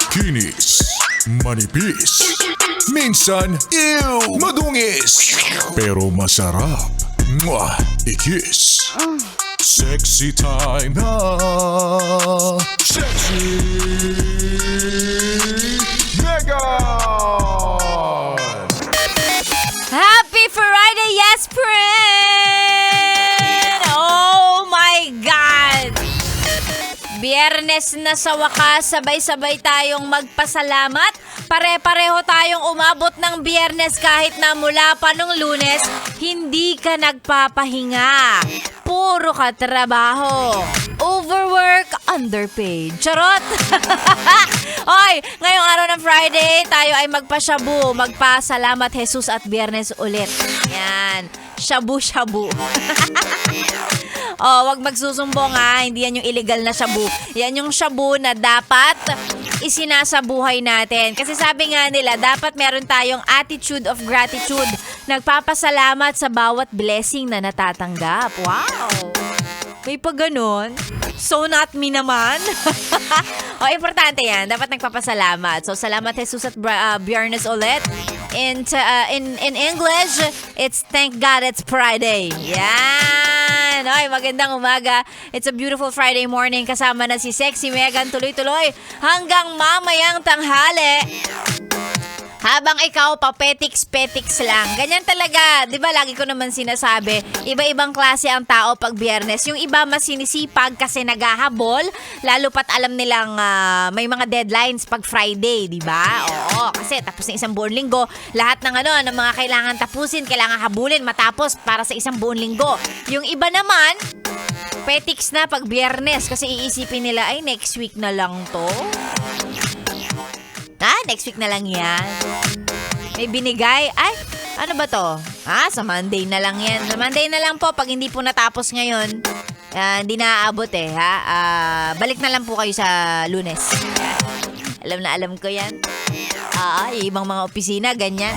Kinis, manipis, minsan, madungis, pero masarap. Mwah! I-kiss. Sexy time na. Sexy Megan! Happy Friday, yes, friend! Oh my God! Biyernes na sa wakas, sabay-sabay tayong magpasalamat. Pare-pareho tayong umabot ng Biyernes kahit na mula pa nung Lunes, hindi ka nagpapahinga. Puro ka trabaho. Overwork, underpaid. Charot! Oy, ngayong araw ng Friday, tayo ay magpa-shabu. Magpasalamat Jesus at Biyernes ulit. Yan. Shabu-shabu. Oh, wag magsusumbong ha. Hindi yan yung illegal na shabu. Yan yung shabu na dapat isinasabuhay natin. Kasi sabi nga nila, dapat meron tayong attitude of gratitude. Nagpapasalamat sa bawat blessing na natatanggap. Wow! May pa ganon? So not me naman. O, importante yan. Dapat nagpapasalamat. So, salamat Jesus at Biyernes ulit. In English, it's thank God it's Friday. Yan! Oy, magandang umaga. It's a beautiful Friday morning. Kasama na si Sexy Megan. Tuloy-tuloy hanggang mamayang tanghali. Habang ikaw papetiks-petiks lang. Ganyan talaga. Di ba lagi ko naman sinasabi, iba-ibang klase ang tao pag Biyernes. Yung iba mas sinisipag kasi naghahabol. Lalo pat alam nilang may mga deadlines pag Friday, di ba? Oo, kasi tapos ng isang buong linggo, lahat ng ng mga kailangan tapusin, kailangan habulin, matapos para sa isang buong linggo. Yung iba naman, petiks na pag Biyernes kasi iisipin nila, ay next week na lang to. Next week na lang yan. May binigay. Ay, ano ba to? Sa Monday na lang yan. Sa Monday na lang po pag hindi po natapos ngayon. Hindi na aabot balik na lang po kayo sa Lunes. Alam na alam ko yan. Yung ibang mga opisina, ganyan.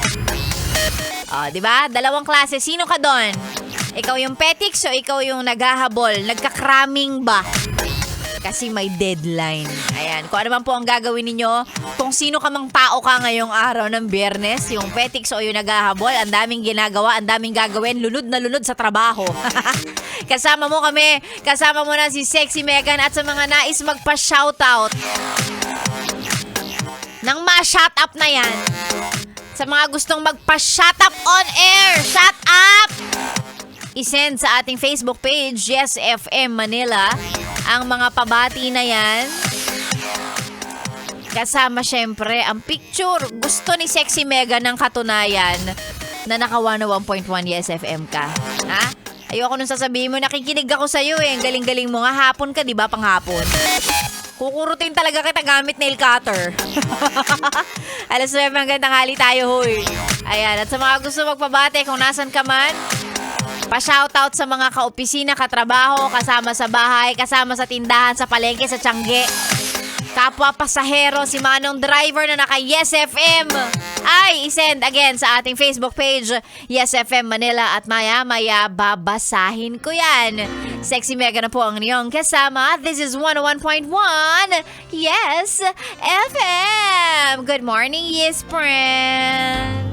Diba? Dalawang klase. Sino ka doon? Ikaw yung petiks o ikaw yung naghahabol? Nagka-cramming ba? Kasi may deadline. Ayan. Kung ano man po ang gagawin ninyo, kung sino ka mang tao ka ngayong araw ng Biyernes, yung petiks o yung naghahabol, ang daming ginagawa, ang daming gagawin, lunod na lunod sa trabaho. Kasama mo kami, kasama mo na si Sexy Megan at sa mga nais magpa-shoutout. Nang ma-shout up na yan, sa mga gustong magpa-shout up on air, shout up! I-send sa ating Facebook page, Yes FM Manila, ang mga pabati na yan. Kasama syempre ang picture. Gusto ni Sexy Mega ng katunayan na naka 101.1 Yes FM ka. Ayoko nung sasabihin mo, nakikinig ako sa'yo Ang galing-galing mo nga. Hapon ka, di ba? Panghapon. Kukurutin talaga kita gamit nail cutter. Alas 9 hanggang tanghali tayo, hoy. Ayan. At sa mga gusto magpabate, kung nasan ka man, pa-shoutout sa mga kaopisina, katrabaho, kasama sa bahay, kasama sa tindahan, sa palengke, sa tiyangge. Kapwa pasahero, si Manong driver na naka Yes FM. Ay, isend again sa ating Facebook page, Yes FM Manila, at maya-maya babasahin ko yan. Sexy Mega na po ang inyong kasama. This is 101.1 Yes FM. Good morning, Yes friend.